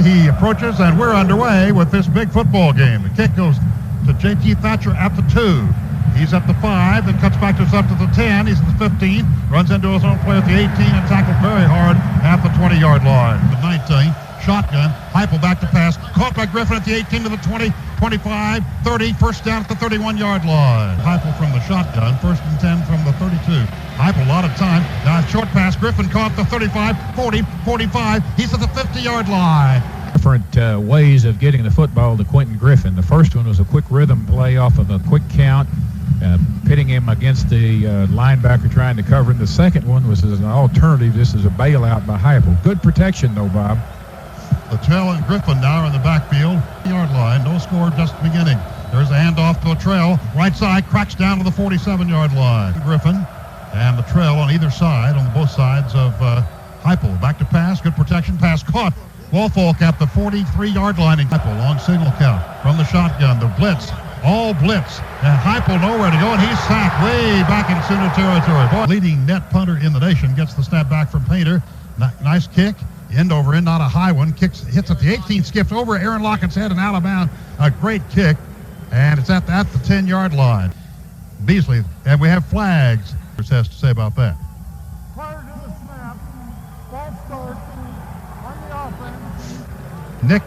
He approaches, and we're underway with this big football game. The kick goes to J.T. Thatcher at the 2. He's at the 5, then cuts back to us up to the 10. He's at the 15, runs into his own player at the 18, and tackled very hard at the 20-yard line. The 19, shotgun, Heupel back to pass, caught by Griffin at the 18 to the 20, 25, 30, first down at the 31-yard line. Heupel from the shotgun, first and 10 from the 32. Heupel, a lot of time. Now short pass, Griffin caught the 35, 40, 45. He's at the 50-yard line. Different ways of getting the football to Quentin Griffin. The first one was a quick rhythm play off of a quick count, pitting him against the linebacker trying to cover him. The second one was as an alternative. This is a bailout by Heupel. Good protection, though, Bob. Luttrell and Griffin now are in the backfield. Yard line, no score just beginning. There's a handoff to Luttrell. Right side, cracks down to the 47-yard line. Griffin and Luttrell on either side, on both sides of Heupel. Back to pass, good protection, pass caught. Woolfolk at the 43-yard line. Heupel, long signal count from the shotgun. The blitz, all blitz. And Heupel nowhere to go, and he's sacked way back in Sooner territory. Boy, leading net punter in the nation gets the snap back from Painter. Nice kick. End over end, not a high one. Hits at the 18, skips over Aaron Lockett's head and out of bounds. A great kick, and it's at the 10-yard line. Beasley, and we have flags. What has to say about that? Prior to the snap, false start on the offense.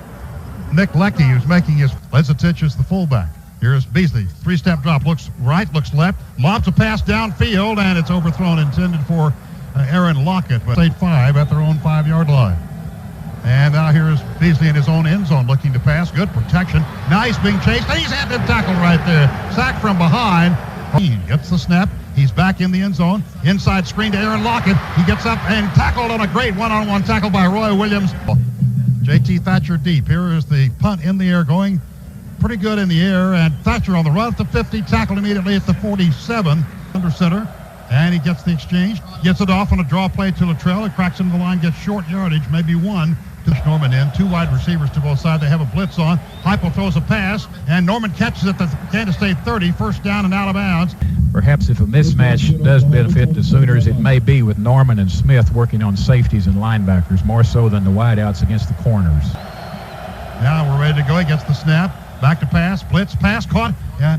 Nick Leckie, who's making his Lesitich is the fullback. Here's Beasley, 3-step drop, looks right, looks left, lobs a pass downfield, and it's overthrown, intended for Aaron Lockett, but State 5 at their own 5-yard line. And now here's Beasley in his own end zone looking to pass. Good protection. Now he's being chased, and he's had him tackled right there. Sacked from behind. He gets the snap. He's back in the end zone. Inside screen to Aaron Lockett. He gets up and tackled on a great one-on-one tackle by Roy Williams. J.T. Thatcher deep. Here is the punt in the air, going pretty good in the air, and Thatcher on the run at the 50, tackled immediately at the 47, under center. And he gets the exchange, gets it off on a draw play to Luttrell. It cracks into the line, gets short yardage, maybe one. To Norman in, 2 wide receivers to both sides. They have a blitz on. Heupel throws a pass, and Norman catches it at the Kansas State 30, first down and out of bounds. Perhaps if a mismatch does benefit the Sooners, it may be with Norman and Smith working on safeties and linebackers, more so than the wideouts against the corners. Now we're ready to go. He gets the snap. Back to pass, blitz, pass caught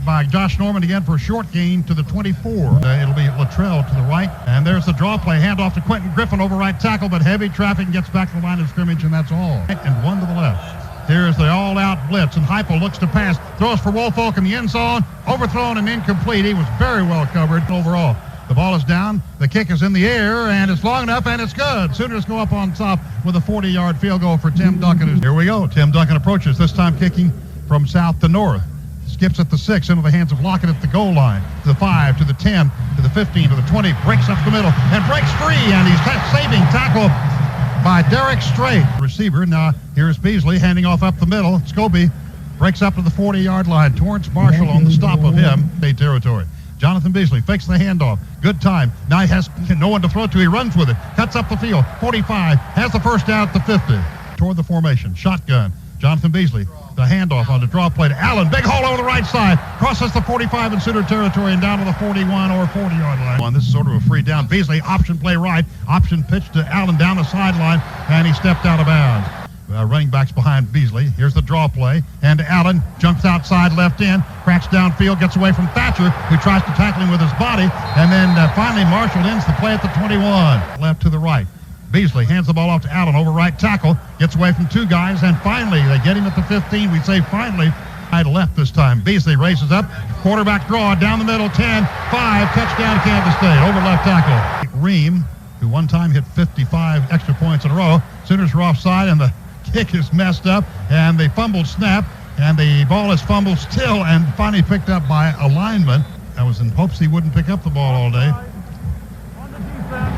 by Josh Norman again for a short gain to the 24. It'll be Luttrell to the right, and there's the draw play, handoff to Quentin Griffin over right tackle, but heavy traffic, gets back to the line of scrimmage, and that's all. And one to the left. Here's the all-out blitz, and Heupel looks to pass, throws for Woolfolk in the end zone, overthrown and incomplete. He was very well covered overall. The ball is down, the kick is in the air, and it's long enough, and it's good. Sooners go up on top with a 40-yard field goal for Tim Duncan. Here we go. Tim Duncan approaches, this time kicking from south to north. Skips at the 6 into the hands of Lockett at the goal line. To the 5, to the 10, to the 15, to the 20. Breaks up the middle and breaks free. And he's saving tackle by Derek Strait. Receiver. Now here's Beasley handing off up the middle. Scobie breaks up to the 40-yard line. Torrance Marshall on the stop of him. State territory. Jonathan Beasley fakes the handoff. Good time. Now he has no one to throw to. He runs with it. Cuts up the field. 45. Has the first down at the 50. Toward the formation. Shotgun. Jonathan Beasley. The handoff on the draw play to Allen. Big hole over the right side. Crosses the 45 in Sooner territory and down to the 41 or 40-yard line. This is sort of a free down. Beasley, option play right. Option pitch to Allen down the sideline, and he stepped out of bounds. Running backs behind Beasley. Here's the draw play. And Allen jumps outside left end, cracks downfield, gets away from Thatcher, who tries to tackle him with his body. And then finally Marshall ends the play at the 21. Left to the right. Beasley hands the ball off to Allen over right tackle, gets away from 2 guys, and finally they get him at the 15. We say finally, right left this time. Beasley races up, quarterback draw down the middle, 10, 5, touchdown Kansas State, over left tackle. Ream, who one time hit 55 extra points in a row. Sooners are offside, and the kick is messed up, and they fumbled snap, and the ball is fumbled still, and finally picked up by a lineman. I was in hopes he wouldn't pick up the ball all day.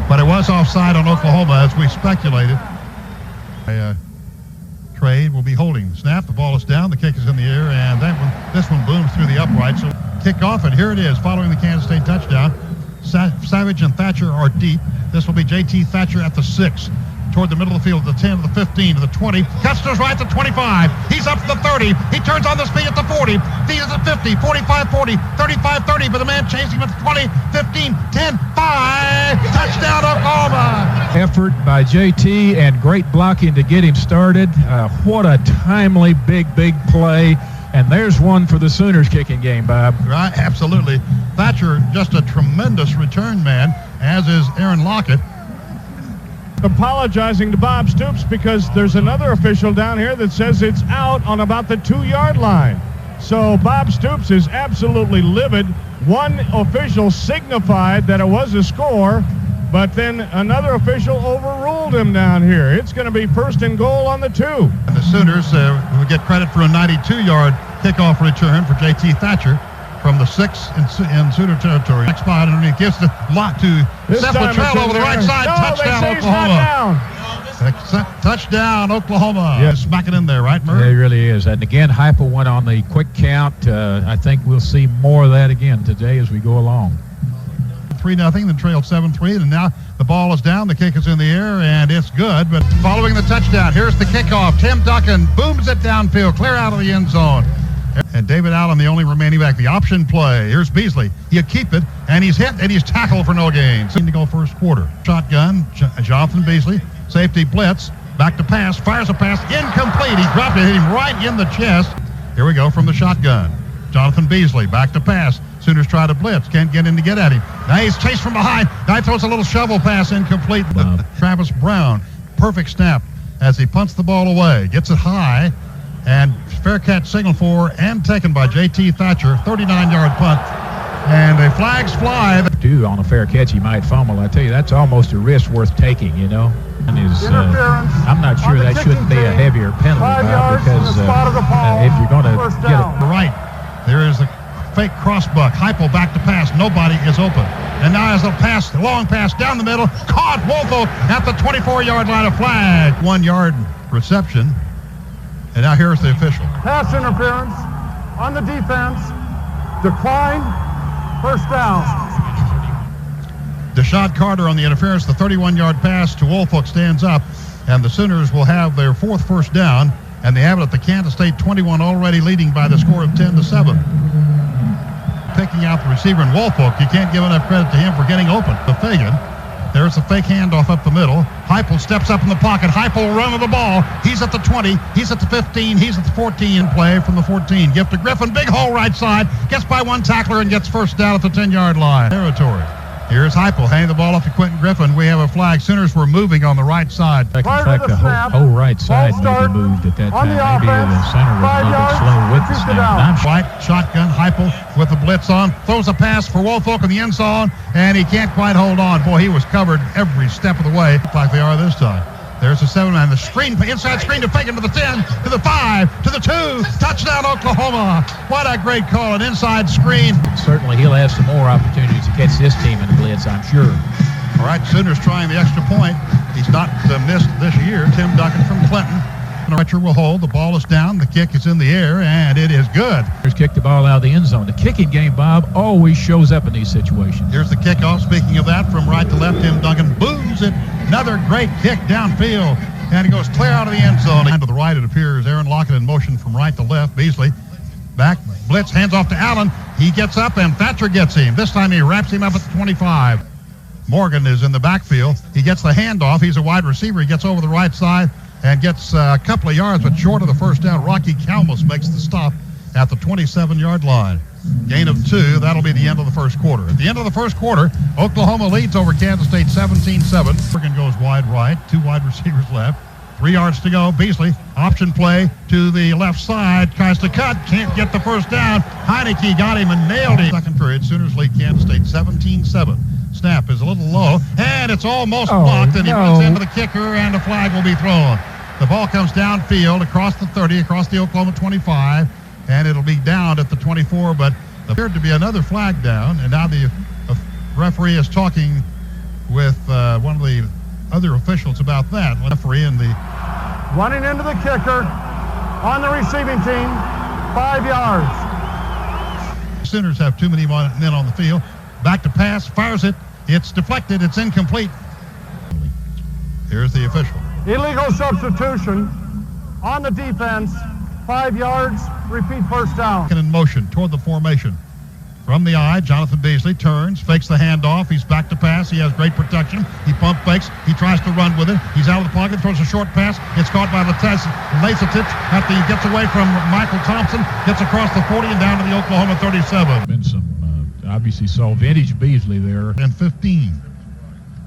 But it was offside on Oklahoma, as we speculated. Trade will be holding. Snap, the ball is down, the kick is in the air, and this one booms through the upright. So kick off, and here it is, following the Kansas State touchdown. Savage and Thatcher are deep. This will be J.T. Thatcher at the 6. toward the middle of the field, to the 10, to the 15, to the 20. Cuts to his right to 25. He's up to the 30. He turns on the speed at the 40. He's at 50, 45, 40, 35, 30. But the man chasing him at the 20, 15, 10, 5. Touchdown, Oklahoma. Effort by JT and great blocking to get him started. What a timely, big play. And there's one for the Sooners kicking game, Bob. Right, absolutely. Thatcher, just a tremendous return man, as is Aaron Lockett. Apologizing to Bob Stoops because there's another official down here that says it's out on about the 2-yard line. So Bob Stoops is absolutely livid. One official signified that it was a score, but then another official overruled him down here. It's going to be first and goal on the 2. And the Sooners will get credit for a 92-yard kickoff return for JT Thatcher from the 6 in Sooner territory. Next spot underneath gives the lot to Seth Luttrell over the right side. No, touchdown, they say Oklahoma. He's not down. Touchdown, Oklahoma. Yeah. Smack it in there, right, Merv? Yeah, it really is. And again, HUDDLE went on the quick count. I think we'll see more of that again today as we go along. 3-0, then trailed 7-3, and now the ball is down, the kick is in the air, and it's good. But following the touchdown, here's the kickoff. Tim Duncan booms it downfield, clear out of the end zone. And David Allen, the only remaining back. The option play. Here's Beasley. He'll keep it, and he's hit, and he's tackled for no gain. So to go first quarter. Shotgun, Jonathan Beasley. Safety blitz. Back to pass. Fires a pass. Incomplete. He dropped it. Hit him right in the chest. Here we go from the shotgun. Jonathan Beasley. Back to pass. Sooners try to blitz. Can't get in to get at him. Now he's chased from behind. Now he throws a little shovel pass. Incomplete. Travis Brown. Perfect snap as he punts the ball away. Gets it high. And fair catch signal for and taken by JT Thatcher. 39-yard punt. And the flags fly. On a fair catch, he might fumble. I tell you, that's almost a risk worth taking, you know. And I'm not sure that shouldn't be a heavier penalty, Bob, because if you're going to get it right, there is a fake crossbuck. HUDDLE back to pass. Nobody is open. And now as a pass, long pass down the middle, caught Wolfo at the 24-yard line. Of flag. 1-yard reception. And now here's the official. Pass interference on the defense. Decline. First down. Deshaun Carter on the interference. The 31-yard pass to Woolfolk stands up. And the Sooners will have their 4th first down. And they have it at the Kansas State 21, already leading by the score of 10-7. Picking out the receiver in Woolfolk. You can't give enough credit to him for getting open. The Fagan. There's a fake handoff up the middle. HUDDLE steps up in the pocket. HUDDLE will run with the ball. He's at the 20. He's at the 15. He's at the 14. Play from the 14. Gift to Griffin. Big hole right side. Gets by one tackler and gets first down at the 10-yard line. Territory. Here's HUDDLE handing the ball off to Quentin Griffin. We have a flag. Sooners were moving on the right side. In fact, the whole right side maybe moved at that time. Maybe the center was a little bit slow with the snap. White shotgun. HUDDLE with the blitz on. Throws a pass for Woolfolk in the end zone, and he can't quite hold on. Boy, he was covered every step of the way, like they are this time. There's the 7-man. The screen, inside screen to Fagan to the 10, to the 5, to the 2. Touchdown, Oklahoma. What a great call. An inside screen. Certainly he'll have some more opportunities to catch this team in the blitz, I'm sure. All right, Sooners trying the extra point. He's not missed this year. Tim Duncan from Clinton. The catcher will hold. The ball is down. The kick is in the air, and it is good. Here's kick the ball out of the end zone. The kicking game, Bob, always shows up in these situations. Here's the kickoff. Speaking of that, from right to left, Tim Duncan booms it. Another great kick downfield, and it goes clear out of the end zone. And to the right, it appears Aaron Lockett in motion from right to left. Beasley back, blitz, hands off to Allen. He gets up, and Thatcher gets him. This time he wraps him up at the 25. Morgan is in the backfield. He gets the handoff. He's a wide receiver. He gets over the right side and gets a couple of yards, but short of the first down. Rocky Kalmus makes the stop at the 27-yard line. Gain of 2. That'll be the end of the first quarter. At the end of the first quarter, Oklahoma leads over Kansas State 17-7. Morgan goes wide right. 2 wide receivers left. 3 yards to go. Beasley, option play to the left side. Tries to cut. Can't get the first down. Heineke got him and nailed him. Second period, Sooners lead Kansas State 17-7. Snap is a little low, and it's almost blocked, and he runs into the kicker, and a flag will be thrown. The ball comes downfield across the 30, across the Oklahoma 25, and it'll be down at the 24, but there appeared to be another flag down, and now the referee is talking with one of the other officials about that. Referee and the running into the kicker on the receiving team, 5 yards. Sooners have too many men on the field. Back to pass, fires it. It's deflected. It's incomplete. Here's the official. Illegal substitution on the defense, 5 yards, repeat first down. In motion toward the formation. From the eye, Jonathan Beasley turns, fakes the handoff. He's back to pass. He has great protection. He pump fakes. He tries to run with it. He's out of the pocket, throws a short pass. It's caught by Lasitich after he gets away from Michael Thompson, gets across the 40 and down to the Oklahoma 37. Been some, obviously saw vintage Beasley there. And 15.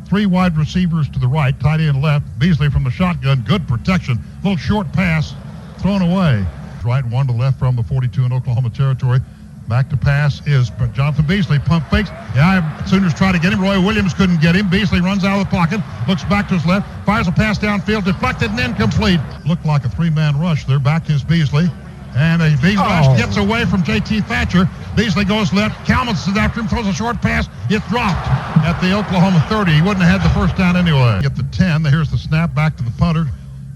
3 wide receivers to the right, tight end left. Beasley from the shotgun, good protection. Little short pass thrown away. Right, one to the left from the 42 in Oklahoma territory. Back to pass is Jonathan Beasley. Pump fakes. Yeah, Sooners try to get him. Roy Williams couldn't get him. Beasley runs out of the pocket, looks back to his left, fires a pass downfield, deflected and incomplete. Looked like a 3-man rush there. Back is Beasley. And a Beasley rush gets away from J.T. Thatcher. Beasley goes left. Kalmus is after him, throws a short pass. It's dropped at the Oklahoma 30. He wouldn't have had the first down anyway. Get the 10. Here's the snap back to the punter.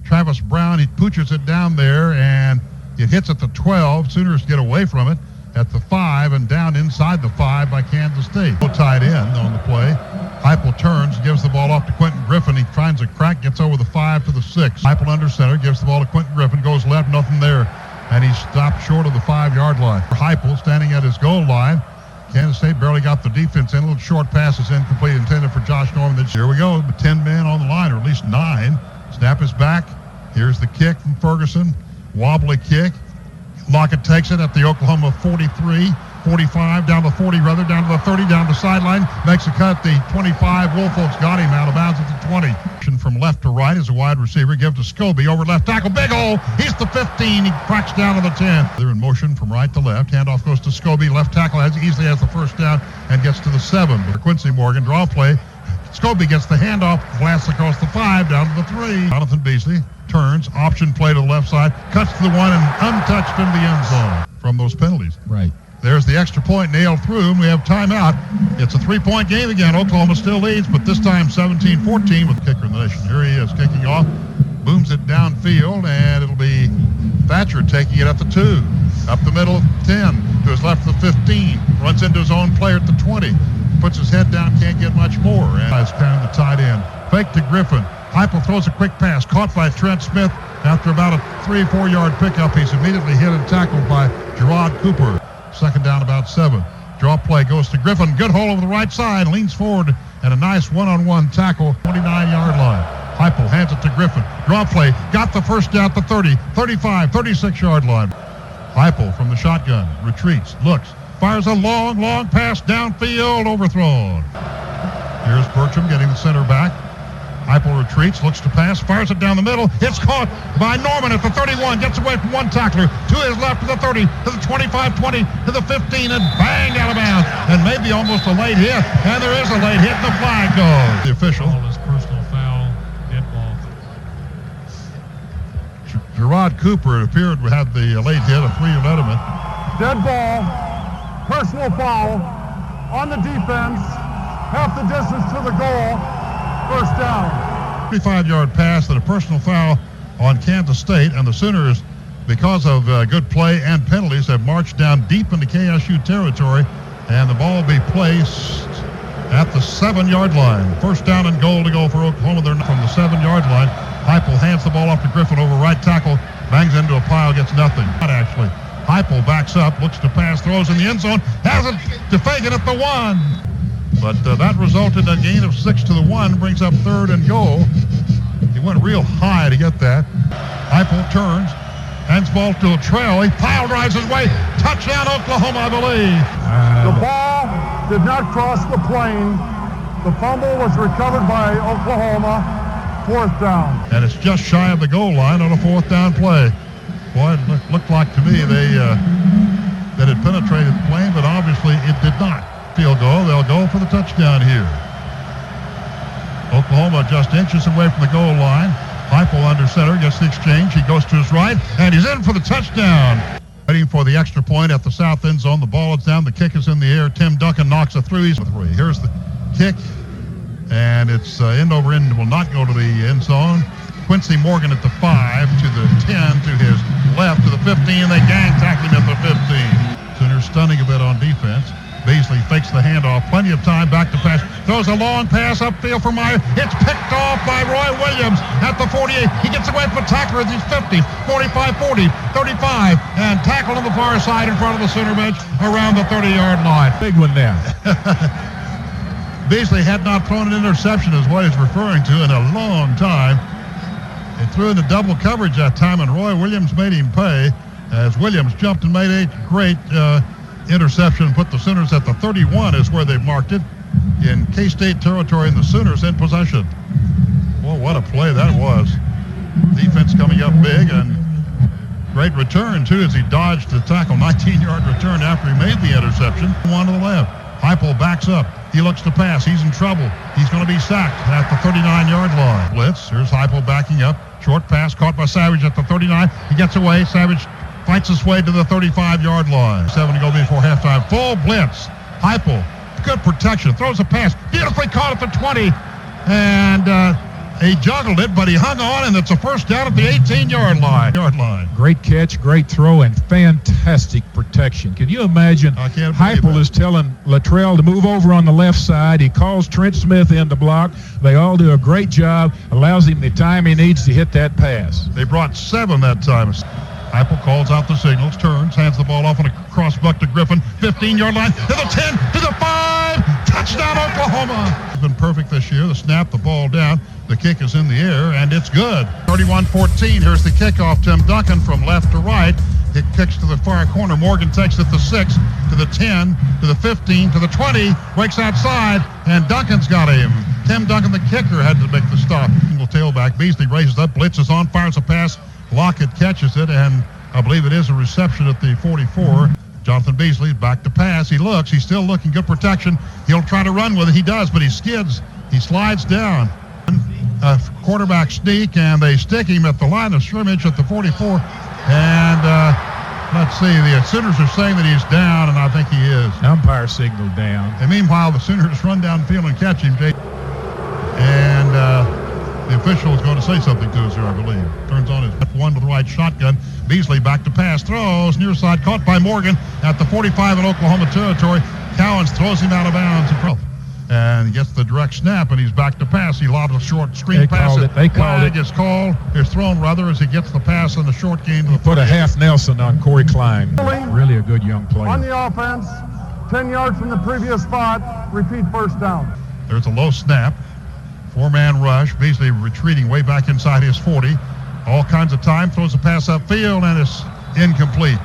Travis Brown, he pooches it down there, and it hits at the 12. Sooners get away from it at the 5 and down inside the 5 by Kansas State. Tight end on the play. Heupel turns, gives the ball off to Quentin Griffin. He finds a crack, gets over the 5 to the 6. Heupel under center, gives the ball to Quentin Griffin, goes left, nothing there. And he stopped short of the 5-yard line. Heupel standing at his goal line. Kansas State barely got the defense in. A little short pass is incomplete, intended for Josh Norman. Here we go, 10 men on the line, or at least 9. Snap is back. Here's the kick from Ferguson. Wobbly kick. Lockett takes it at the Oklahoma 43, 45, down to 40 rather, down to the 30, down the sideline, makes a cut, the 25, Woolfolk's got him out of bounds at the 20. From left to right as a wide receiver, give to Scobie, over left tackle, big hole, he's the 15, he cracks down to the 10. They're in motion from right to left, handoff goes to Scobie, left tackle easily has the first down and gets to the 7. For Quincy Morgan, draw play, Scobie gets the handoff, blasts across the 5, down to the 3. Jonathan Beasley turns, option play to the left side, cuts to the 1 and untouched in the end zone from those penalties. Right. There's the extra point nailed through, and we have timeout. It's a 3-point game again. Oklahoma still leads, but this time 17-14 with the kicker in the nation. Here he is kicking off, booms it downfield, and it'll be Thatcher taking it at the 2. Up the middle, 10, to his left, the 15, runs into his own player at the 20, puts his head down, can't get much more, and is carrying the tight end. Fake to Griffin. Heupel throws a quick pass, caught by Trent Smith. After about a 3-4 yard pickup, he's immediately hit and tackled by Gerard Cooper. Second down, about 7. Draw play goes to Griffin. Good hole over the right side, leans forward, and a nice one-on-one tackle, 29-yard line. Heupel hands it to Griffin. Draw play, got the first down at the 30, 35, 36-yard line. Heupel from the shotgun, retreats, looks, fires a long pass downfield, overthrown. Here's Bertram getting the center back. Heupel retreats, looks to pass, fires it down the middle. It's caught by Norman at the 31, gets away from one tackler, to his left to the 30, to the 25, 20, to the 15, and banged out of bounds. And maybe almost a late hit, and there is a late hit, and the flag goes. The official. His personal foul, dead ball. Gerard Cooper, it appeared, had the late hit, a 3 Letterman. Dead ball, personal foul on the defense, half the distance to the goal. First down. 35-yard pass and a personal foul on Kansas State, and the Sooners, because of good play and penalties, have marched down deep into KSU territory, and the ball will be placed at the 7-yard line. First down and goal to go for Oklahoma. They're from the 7-yard line. Heupel hands the ball off to Griffin over right tackle, bangs into a pile, gets nothing. Not actually. Heupel backs up, looks to pass, throws in the end zone, has it to Fagan at the 1. But that resulted in a gain of 6 to the 1, brings up 3rd and goal. He went real high to get that. Heupel turns, hands ball to Latrell. He pile drives his way. Touchdown, Oklahoma, I believe. The ball did not cross the plane. The fumble was recovered by Oklahoma. 4th down. And it's just shy of the goal line on a 4th down play. Boy, it looked like to me that it penetrated the plane, but obviously it did not. Field goal. They'll go for the touchdown here. Oklahoma just inches away from the goal line. Heupel under center, gets the exchange. He goes to his right, and he's in for the touchdown. Waiting for the extra point at the south end zone. The ball is down. The kick is in the air. Tim Duncan knocks it through. He's 3. Here's the kick, and it's end over end. Will not go to the end zone. Quincy Morgan at the 5, to the 10, to his left, to the 15. They gang tackle him at the 15. Sooners stunning a bit on defense. Beasley fakes the handoff. Plenty of time back to pass. Throws a long pass upfield for Meyer. It's picked off by Roy Williams at the 48. He gets away from a tackler at his 50, 45, 40, 35, and tackled on the far side in front of the center bench around the 30-yard line. Big one now. Beasley had not thrown an interception, is what he's referring to, in a long time. He threw into double coverage that time, and Roy Williams made him pay as Williams jumped and made a great interception. Put the Sooners at the 31 is where they marked it in K-State territory, and the Sooners in possession. Well, what a play that was. Defense coming up big, and great return, too, as he dodged the tackle. 19-yard return after he made the interception. One to the left. Heupel backs up. He looks to pass. He's in trouble. He's going to be sacked at the 39-yard line. Blitz. Here's Heupel backing up. Short pass caught by Savage at the 39. He gets away. Savage fights his way to the 35-yard line. 7 to go before halftime. Full blitz. Heupel. Good protection. Throws a pass. Beautifully caught at the 20. And he juggled it, but he hung on, and it's a first down at the 18-yard line. Great catch, great throw, and fantastic protection. Can you imagine? Heupel is telling Luttrell to move over on the left side. He calls Trent Smith in to block. They all do a great job, allows him the time he needs to hit that pass. They brought 7 that time. Heupel calls out the signals, turns, hands the ball off on a cross buck to Griffin. 15-yard line, to the 10, to the 5. Touchdown, Oklahoma. It's been perfect this year. The snap, the ball down. The kick is in the air, and it's good. 31-14. Here's the kickoff. Tim Duncan from left to right. It kicks to the far corner. Morgan takes it the 6, to the 10, to the 15, to the 20. Breaks outside, and Duncan's got him. Tim Duncan, the kicker, had to make the stop. Single tailback. Beasley raises up, blitzes on, fires a pass. Lockett catches it, and I believe it is a reception at the 44. Jonathan Beasley back to pass. He looks. He's still looking. Good protection. He'll try to run with it. He does, but he skids. He slides down. A quarterback sneak, and they stick him at the line of scrimmage at the 44. And let's see, the Sooners are saying that he's down, and I think he is. Umpire signal down. And meanwhile, the Sooners run downfield and catch him. And the official is going to say something to us here, I believe. Turns on his F1 to the right shotgun. Beasley back to pass, throws near side, caught by Morgan at the 45 in Oklahoma territory. Cowens throws him out of bounds in front. And he gets the direct snap, and he's back to pass. He lobs a short screen pass. They called it. It's called. It's thrown, rather, as he gets the pass in the short game. He put a half Nelson on Corey Klein. Really a good young player. On the offense, 10 yards from the previous spot. Repeat first down. There's a low snap. 4-man rush. Beasley retreating way back inside his 40. All kinds of time. Throws a pass upfield, and it's incomplete.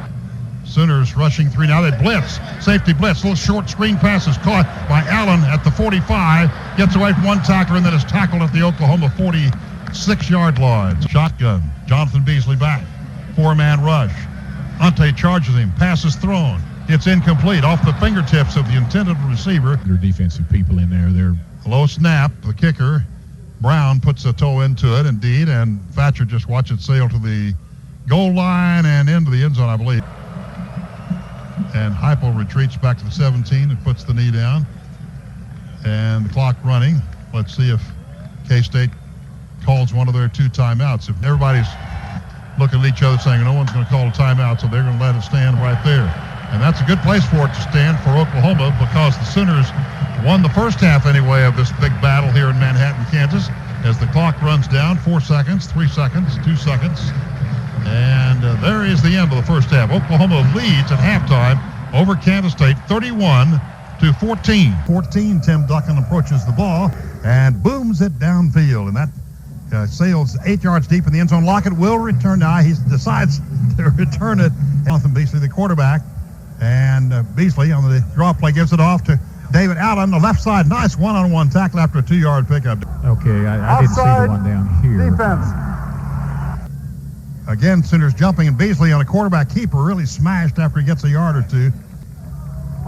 Sooners rushing 3 now. They blitz. Safety blitz. Little short screen pass is caught by Allen at the 45. Gets away from one tackler and then is tackled at the Oklahoma 46-yard line. Shotgun. Jonathan Beasley back. 4-man rush. Ante charges him. Pass is thrown. It's incomplete. Off the fingertips of the intended receiver. There are defensive people in there. They're low snap. The kicker, Brown, puts a toe into it, indeed, and Thatcher just watched it sail to the goal line and into the end zone, I believe. And Heupel retreats back to the 17 and puts the knee down. And the clock running. Let's see if K-State calls one of their 2 timeouts. If everybody's looking at each other saying no one's going to call a timeout, so they're going to let it stand right there. And that's a good place for it to stand for Oklahoma, because the Sooners won the first half anyway of this big battle here in Manhattan, Kansas. As the clock runs down, 4 seconds, 3 seconds, 2 seconds. And there is the end of the first half. Oklahoma leads at halftime over Kansas State, 31-14. 14, Tim Duncan approaches the ball and booms it downfield. And that sails 8 yards deep in the end zone. Lockett will return now. He decides to return it. Jonathan Beasley, the quarterback. And Beasley on the draw play gives it off to David Allen, the left side. Nice one-on-one tackle after a 2-yard pickup. Okay, I didn't see the one down here. Defense. Again, Sooners jumping, and Beasley on a quarterback keeper really smashed after he gets a yard or 2.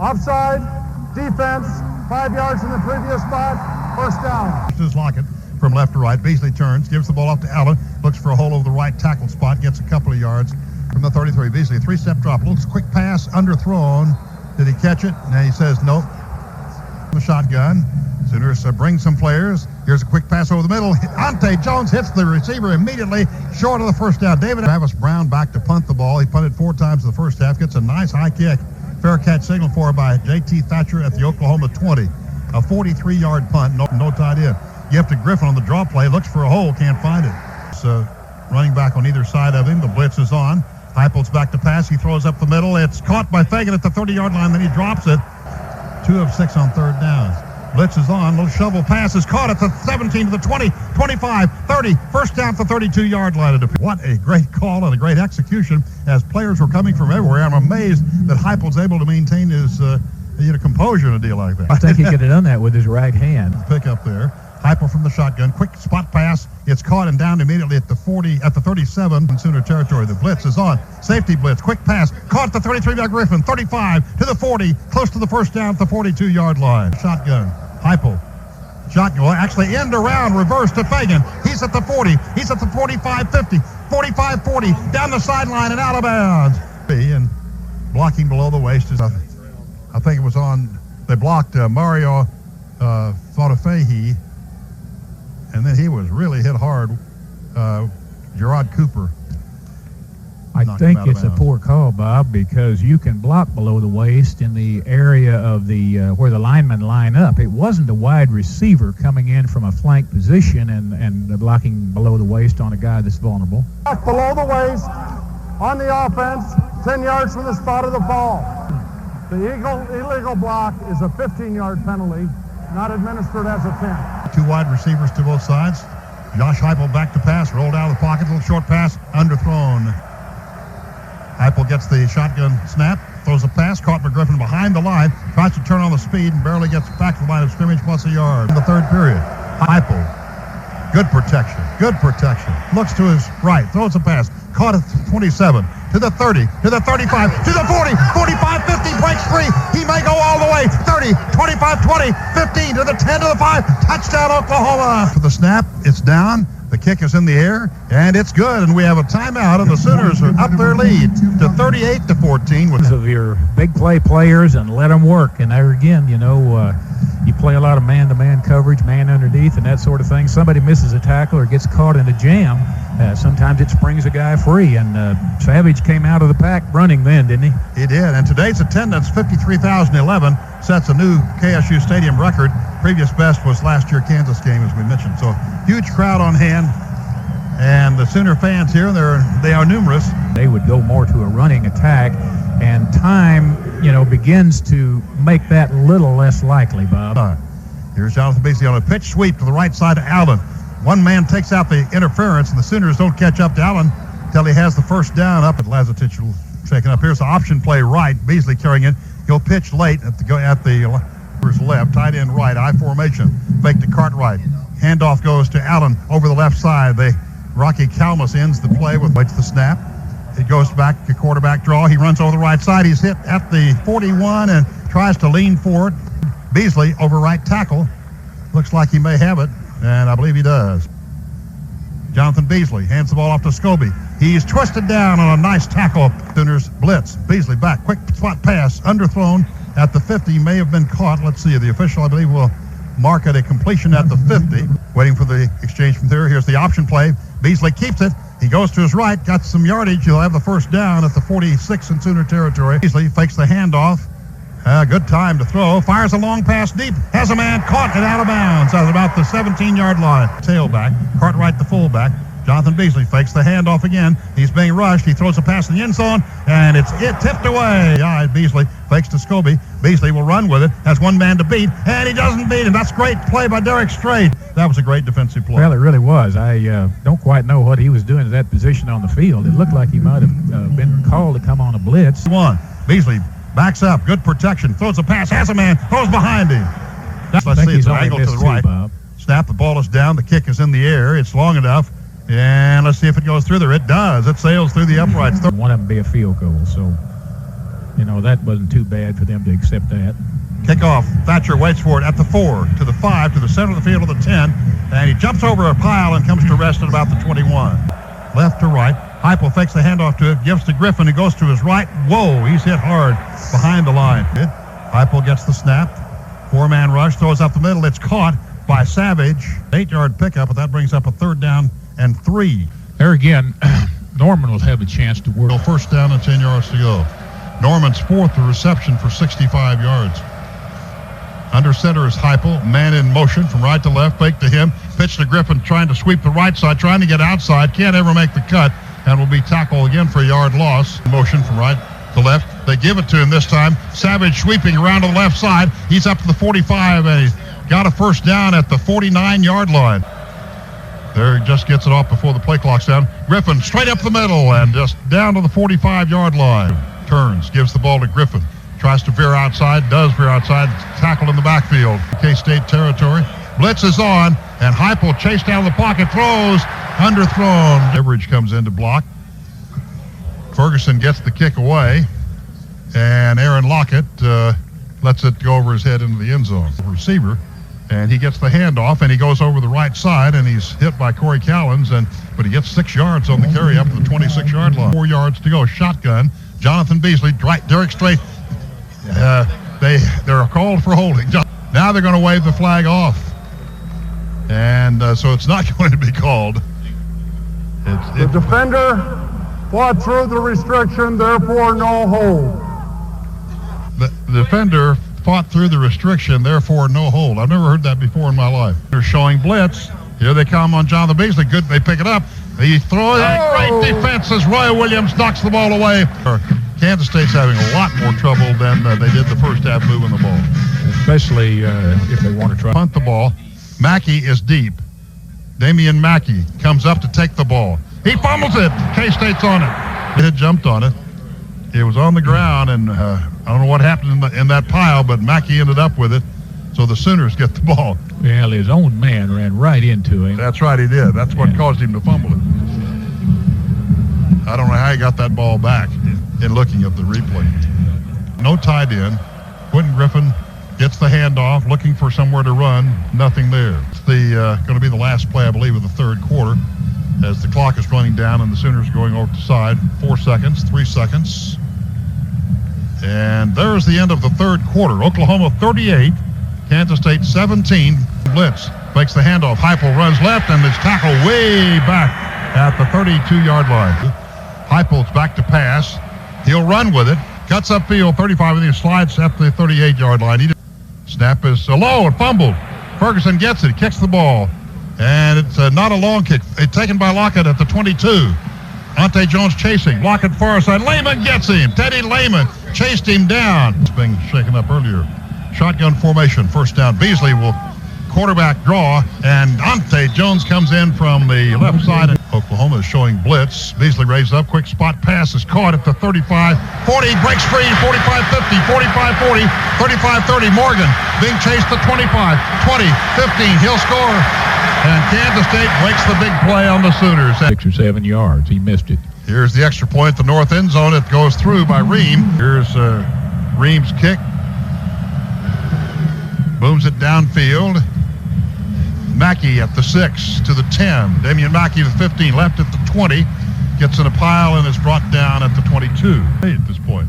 Offside, defense, 5 yards in the previous spot, first down. This is Lockett from left to right. Beasley turns, gives the ball off to Allen, looks for a hole over the right tackle spot, gets a couple of yards from the 33. Beasley, 3-step drop, looks quick pass, underthrown. Did he catch it? Now he says nope. The shotgun. Sooners bring some players. Here's a quick pass over the middle. Ante Jones hits the receiver immediately, short of the first down. Travis Brown back to punt the ball. He punted 4 times in the first half. Gets a nice high kick Fair catch signaled for by J.T. Thatcher at the Oklahoma 20. A 43-yard punt, no tight end. You have to Griffin on the draw play, looks for a hole, can't find it. So running back on either side of him, the blitz is on. Heupel's back to pass, he throws up the middle. It's caught by Fagan at the 30-yard line, then he drops it. 2 of 6 on third down. Blitz is on, little shovel pass is caught at the 17 to the 20, 25, 30, first down at the 32-yard line. What a great call and a great execution as players were coming from everywhere. I'm amazed that Heupel's able to maintain his composure in a deal like that. I think he could have done that with his right hand. Pick up there. Heupel from the shotgun, quick spot pass. It's caught and down immediately at the 40, at the 37 in Sooner territory. The blitz is on. Safety blitz, quick pass. Caught at the 33 by Griffin, 35 to the 40, close to the first down at the 42-yard line. Shotgun. Heupel. Shotgun, well, actually end around, reverse to Fagan. He's at the 40. He's at the 45-50, 45-40, down the sideline and out of bounds. And blocking below the waist is, I think it was on, they blocked Mario Fautafehi, and then he was really hit hard. Gerard Cooper. I think it's a poor call, Bob, because you can block below the waist in the area of the where the linemen line up. It wasn't a wide receiver coming in from a flank position and blocking below the waist on a guy that's vulnerable. Below the waist on the offense, 10 yards from the spot of the fall. The illegal block is a 15-yard penalty, not administered as a 10. 2 wide receivers to both sides. Josh Heupel back to pass, rolled out of the pocket, little short pass, underthrown. Heupel gets the shotgun snap, throws a pass, caught by Griffin behind the line, tries to turn on the speed and barely gets back to the line of scrimmage plus a yard. In the third period, Heupel, good protection, looks to his right, throws a pass, caught at 27, to the 30, to the 35, to the 40, 45, 50, breaks free. He may go all the way, 30, 25, 20, 15, to the 10, to the 5, touchdown Oklahoma. For the snap, it's down. The kick is in the air, and it's good, and we have a timeout, and the Sooners are up their lead to 38-14. With of your big play players and let them work. And there again, you play a lot of man-to-man coverage, man underneath, and that sort of thing. Somebody misses a tackle or gets caught in a jam. Sometimes it springs a guy free, and Savage came out of the pack running then, didn't he? He did, and today's attendance, 53,011, sets a new KSU Stadium record. Previous best was last year Kansas game, as we mentioned. So huge crowd on hand, and the Sooner fans here, they are numerous. They would go more to a running attack, and time, begins to make that a little less likely, Bob. Here's Jonathan Beasley on a pitch sweep to the right side of Allen. One man takes out the interference, and the Sooners don't catch up to Allen until he has the first down up at Lazatich shaking up. Here's the option play right. Beasley carrying it. He'll pitch late at the left, tight end right, I formation. Fake to Cartwright. Handoff goes to Allen over the left side. Rocky Kalmus ends the play waits the snap. It goes back to quarterback draw. He runs over the right side. He's hit at the 41 and tries to lean forward. Beasley over right tackle. Looks like he may have it, and I believe he does. Jonathan Beasley hands the ball off to Scobie. He's twisted down on a nice tackle. Sooners blitz. Beasley back. Quick spot pass. Underthrown at the 50. May have been caught. Let's see. The official, I believe, will mark it a completion at the 50. Waiting for the exchange from there. Here's the option play. Beasley keeps it. He goes to his right. Got some yardage. He'll have the first down at the 46 in Sooner territory. Beasley fakes the handoff. Good time to throw. Fires a long pass deep. Has a man caught and out of bounds at about the 17-yard line. Tailback. Cartwright the fullback. Jonathan Beasley fakes the handoff again. He's being rushed. He throws a pass in the end zone, and it's tipped away. Beasley fakes to Scobie. Beasley will run with it. Has one man to beat, and he doesn't beat him. That's a great play by Derek Strait. That was a great defensive play. Well, it really was. I don't quite know what he was doing at that position on the field. It looked like he might have been called to come on a blitz. Beasley backs up. Good protection. Throws a pass. Has a man. Throws behind him. Let's see. It's an angle to the right. Bob. Snap. The ball is down. The kick is in the air. It's long enough. And let's see if it goes through there. It does. It sails through the uprights. One of them be a field goal, so, that wasn't too bad for them to accept that. Kickoff. Thatcher waits for it at the 4, to the 5, to the center of the field of the 10, and he jumps over a pile and comes to rest at about the 21. Left to right. Heupel fakes the handoff to it, gives to Griffin, who goes to his right. Whoa, he's hit hard behind the line. Heupel gets the snap. 4-man rush, throws up the middle. It's caught by Savage. 8-yard pickup, but that brings up a third down and 3. There again, Norman will have a chance to work. First down and 10 yards to go. Norman's fourth reception for 65 yards. Under center is Heupel, man in motion from right to left, fake to him, pitch to Griffin, trying to sweep the right side, trying to get outside, can't ever make the cut, and will be tackled again for a yard loss. Motion from right to left, they give it to him this time. Savage sweeping around to the left side, he's up to the 45, and he's got a first down at the 49-yard line. There, he just gets it off before the play clock's down. Griffin straight up the middle and just down to the 45-yard line. Turns, gives the ball to Griffin. Tries to veer outside, does veer outside, tackled in the backfield. K-State territory. Blitz is on, and Heupel chased out of the pocket, throws, underthrown. Everidge comes in to block. Ferguson gets the kick away, and Aaron Lockett lets it go over his head into the end zone. Receiver, and he gets the handoff, and he goes over the right side, and he's hit by Corey Callens, but he gets 6 yards on the carry up to the 26-yard line. 4 yards to go, shotgun. Jonathan Beasley, Derek Strait. They're called for holding. Now they're going to wave the flag off, and so it's not going to be called. The defender fought through the restriction, therefore no hold. The defender fought through the restriction, therefore no hold. I've never heard that before in my life. They're showing blitz. Here they come on Jonathan Beasley. Good, they pick it up. He throws great defense as Roy Williams knocks the ball away. Kansas State's having a lot more trouble than they did the first half moving the ball. Especially if they want to try. Punt the ball. Mackey is deep. Damian Mackey comes up to take the ball. He fumbles it. K-State's on it. It had jumped on it. It was on the ground, and I don't know what happened in that pile, but Mackey ended up with it. So the Sooners get the ball. Well, his own man ran right into him. That's right, he did. That's what caused him to fumble it. I don't know how he got that ball back in looking at the replay. No tight end. Quentin Griffin gets the handoff, looking for somewhere to run. Nothing there. It's going to be the last play, I believe, of the third quarter as the clock is running down and the Sooners going over to the side. 4 seconds, 3 seconds. And there's the end of the third quarter. Oklahoma 38, Kansas State 17. Blitz makes the handoff. Heupel runs left and is tackled way back at the 32-yard line. Heupel's back to pass. He'll run with it. Cuts upfield 35 and he slides at the 38-yard line. Snap is low and fumbled. Ferguson gets it. He kicks the ball. And it's not a long kick. It's taken by Lockett at the 22. Ante Jones chasing. Lockett far side. Lehman gets him. Teddy Lehman chased him down. It's been shaken up earlier. Shotgun formation. First down. Beasley will quarterback draw. And Ante Jones comes in from the left side. And Oklahoma is showing blitz. Beasley raises up. Quick spot pass is caught at the 35. 40. Breaks free. 45-50. 45-40. 35-30. Morgan being chased to 25. 20. 15. He'll score. And Kansas State breaks the big play on the Sooners. 6 or 7 yards. He missed it. Here's the extra point at the north end zone. It goes through by Ream. Here's Ream's kick. Booms it downfield. Mackey at the 6 to the 10. Damian Mackey to the 15. Left at the 20. Gets in a pile and is brought down at the 22. At this point.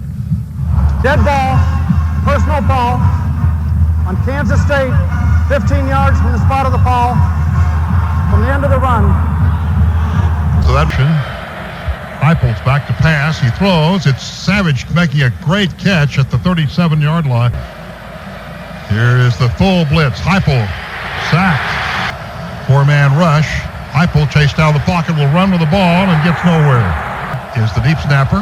Dead ball. Personal foul on Kansas State. 15 yards from the spot of the fall. From the end of the run. So that Heupel's back to pass. He throws. It's Savage making a great catch at the 37-yard line. Here is the full blitz. Heupel sacked. 4-man rush. Heupel chased out of the pocket, will run with the ball and gets nowhere. Is the deep snapper.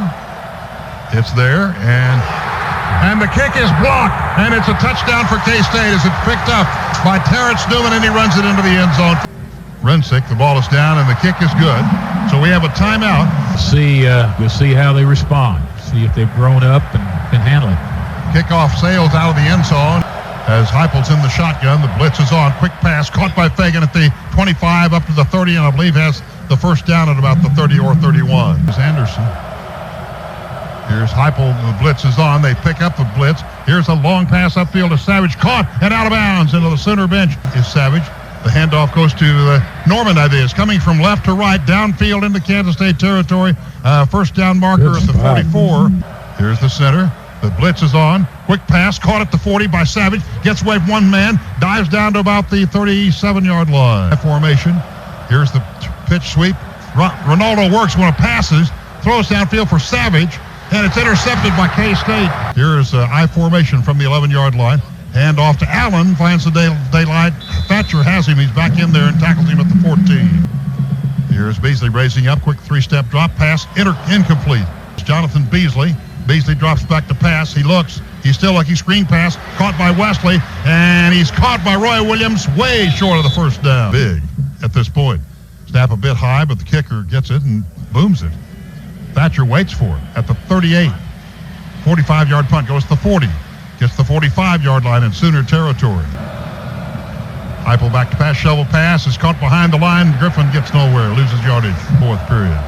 It's there, and the kick is blocked, and it's a touchdown for K-State as it's picked up by Terrence Newman, and he runs it into the end zone. Rensick, the ball is down, and the kick is good. So we have a timeout. We'll see how they respond. See if they've grown up and can handle it. Kickoff sails out of the end zone as Heupel's in the shotgun. The blitz is on. Quick pass caught by Fagan at the 25 up to the 30, and I believe has the first down at about the 30 or 31. Here's Anderson. Here's Heupel. The blitz is on. They pick up the blitz. Here's a long pass upfield to Savage. Caught and out of bounds into the center bench is Savage. The handoff goes to Norman, that is, coming from left to right, downfield into Kansas State territory. First down marker at the 44. Here's the center. The blitz is on. Quick pass, caught at the 40 by Savage. Gets away from one man, dives down to about the 37-yard line. Formation. Here's the pitch sweep. Ronaldo works one of passes, throws downfield for Savage, and it's intercepted by K-State. Here's I formation from the 11-yard line. Hand off to Allen, finds the daylight. Thatcher has him. He's back in there and tackles him at the 14. Here's Beasley raising up. Quick three-step drop pass. Incomplete. It's Jonathan Beasley. Beasley drops back to pass. He looks. He's still looking. Screen pass. Caught by Wesley. And he's caught by Roy Williams. Way short of the first down. Big at this point. Snap a bit high, but the kicker gets it and booms it. Thatcher waits for it at the 38. 45-yard punt goes to the 40. Gets the 45-yard line in Sooner territory. Heupel back to pass, shovel pass, is caught behind the line. Griffin gets nowhere, loses yardage. Fourth period.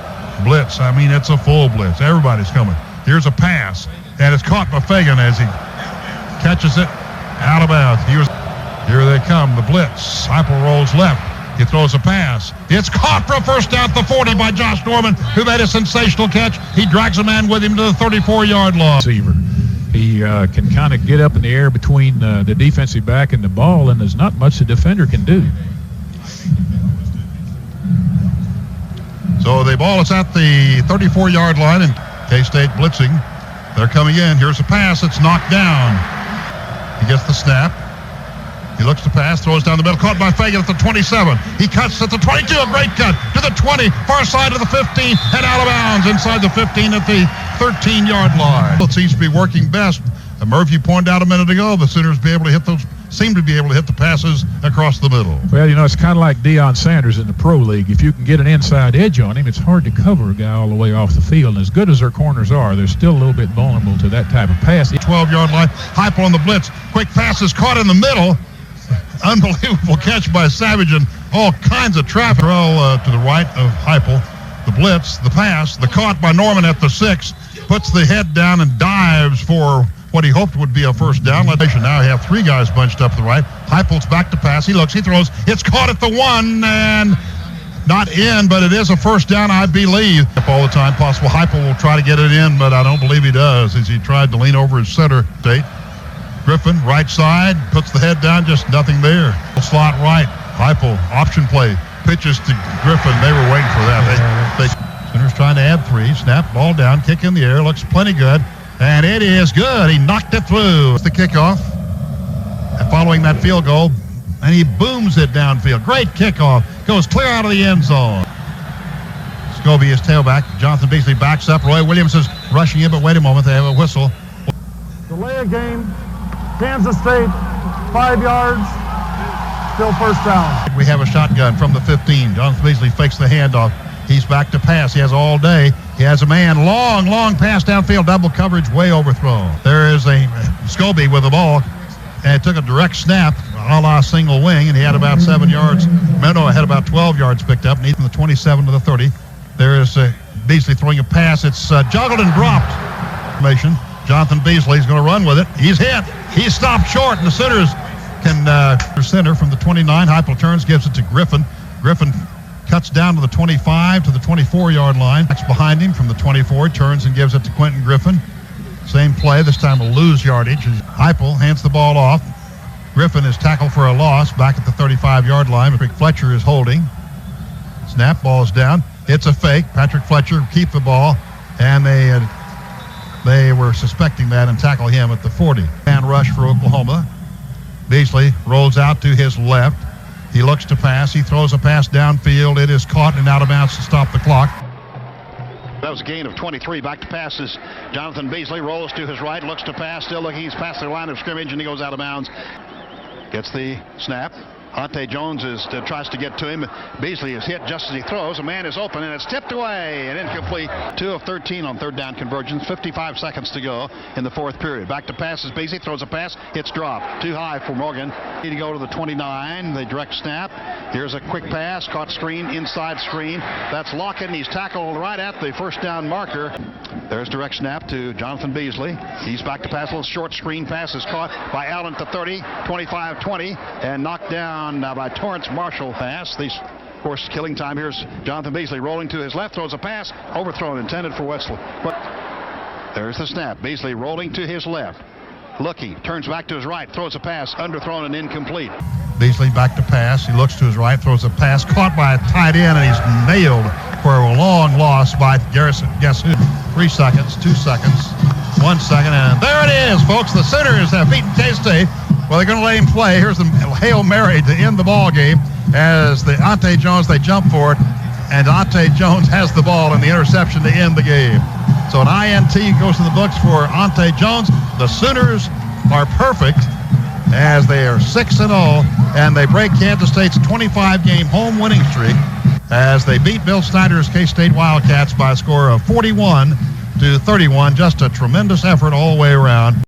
Blitz, I mean, it's a full blitz. Everybody's coming. Here's a pass, and it's caught by Fagan as he catches it out of bounds. Here they come, the blitz. Heupel rolls left. He throws a pass. It's caught for a first down at the 40 by Josh Norman, who made a sensational catch. He drags a man with him to the 34-yard line. He can kind of get up in the air between the defensive back and the ball, and there's not much the defender can do. So the ball is at the 34-yard line, and K-State blitzing. They're coming in. Here's a pass. It's knocked down. He gets the snap. He looks to pass, throws down the middle, caught by Fagan at the 27. He cuts at the 22, a great cut, to the 20, far side of the 15, and out of bounds inside the 15 at the 13-yard line. It seems to be working best. Merv, you pointed out a minute ago, the Sooners seem to be able to hit the passes across the middle. Well, you know, it's kind of like Deion Sanders in the Pro League. If you can get an inside edge on him, it's hard to cover a guy all the way off the field. And as good as their corners are, they're still a little bit vulnerable to that type of pass. 12-yard line, Heupel on the blitz. Quick pass is caught in the middle. Unbelievable catch by Savage and all kinds of traffic. Throw to the right of Heupel. The blitz, the pass, the caught by Norman at the 6. Puts the head down and dives for what he hoped would be a first down. Now we have three guys bunched up to the right. Heupel's back to pass. He looks, he throws. It's caught at the 1 and not in, but it is a first down, I believe. All the time possible. Heupel will try to get it in, but I don't believe he does, as he tried to lean over his center. Griffin, right side, puts the head down, just nothing there. Slot right, Heupel, option play, pitches to Griffin. They were waiting for that. Sooners trying to add 3, snap, ball down, kick in the air, looks plenty good, and it is good. He knocked it through. It's the kickoff, and following that field goal, and he booms it downfield. Great kickoff, goes clear out of the end zone. Scobie is tailback. Jonathan Beasley backs up. Roy Williams is rushing in, but wait a moment, they have a whistle. Delay a game. Kansas State, 5 yards, still first down. We have a shotgun from the 15. Jonathan Beasley fakes the handoff. He's back to pass. He has all day. He has a man. Long pass downfield. Double coverage, way overthrown. There is a Scobie with the ball, and it took a direct snap, a la single wing, and he had about 7 yards. Meadow had about 12 yards picked up, and from the 27 to the 30. There is Beasley throwing a pass. It's juggled and dropped. Jonathan Beasley's going to run with it. He's hit. He's stopped short, and the Sooners can center from the 29. Heupel turns, gives it to Griffin. Griffin cuts down to the 25 to the 24-yard line. That's behind him from the 24. Turns and gives it to Quentin Griffin. Same play. This time will lose yardage. Heupel hands the ball off. Griffin is tackled for a loss back at the 35-yard line. Patrick Fletcher is holding. Snap, ball is down. It's a fake. Patrick Fletcher keep the ball, and they were suspecting that and tackle him at the 40. And rush for Oklahoma. Beasley rolls out to his left. He looks to pass. He throws a pass downfield. It is caught and out of bounds to stop the clock. That was a gain of 23. Back to passes. Jonathan Beasley rolls to his right, looks to pass, still looking. He's past the line of scrimmage, and he goes out of bounds. Gets the snap. Ante Jones tries to get to him. Beasley is hit just as he throws. A man is open, and it's tipped away and incomplete. 2 of 13 on third down conversions. 55 seconds to go in the fourth period. Back to passes. Beasley throws a pass. It's dropped. Too high for Morgan. Need to go to the 29. The direct snap. Here's a quick pass. Caught screen. Inside screen. That's Lockett, and he's tackled right at the first down marker. There's direct snap to Jonathan Beasley. He's back to pass. A little short screen pass is caught by Allen to 30, 25, 20, and knocked down by Torrance Marshall. Pass. These, of course, killing time. Here's Jonathan Beasley rolling to his left, throws a pass, overthrown, intended for Wesley. But there's the snap. Beasley rolling to his left. Looking, turns back to his right, throws a pass, underthrown and incomplete. Beasley back to pass. He looks to his right, throws a pass, caught by a tight end, and he's nailed for a long loss by Garrison. Guess who? 3 seconds, 2 seconds, 1 second, and there it is, folks. The Sooners have beaten K-State. Well, they're going to let him play. Here's the Hail Mary to end the ball game as the Ante Jones, they jump for it, and Ante Jones has the ball and the interception to end the game. So an INT goes to the books for Ante Jones. The Sooners are perfect as they are 6-0, and they break Kansas State's 25-game home winning streak as they beat Bill Snyder's K-State Wildcats by a score of 41-31. Just a tremendous effort all the way around.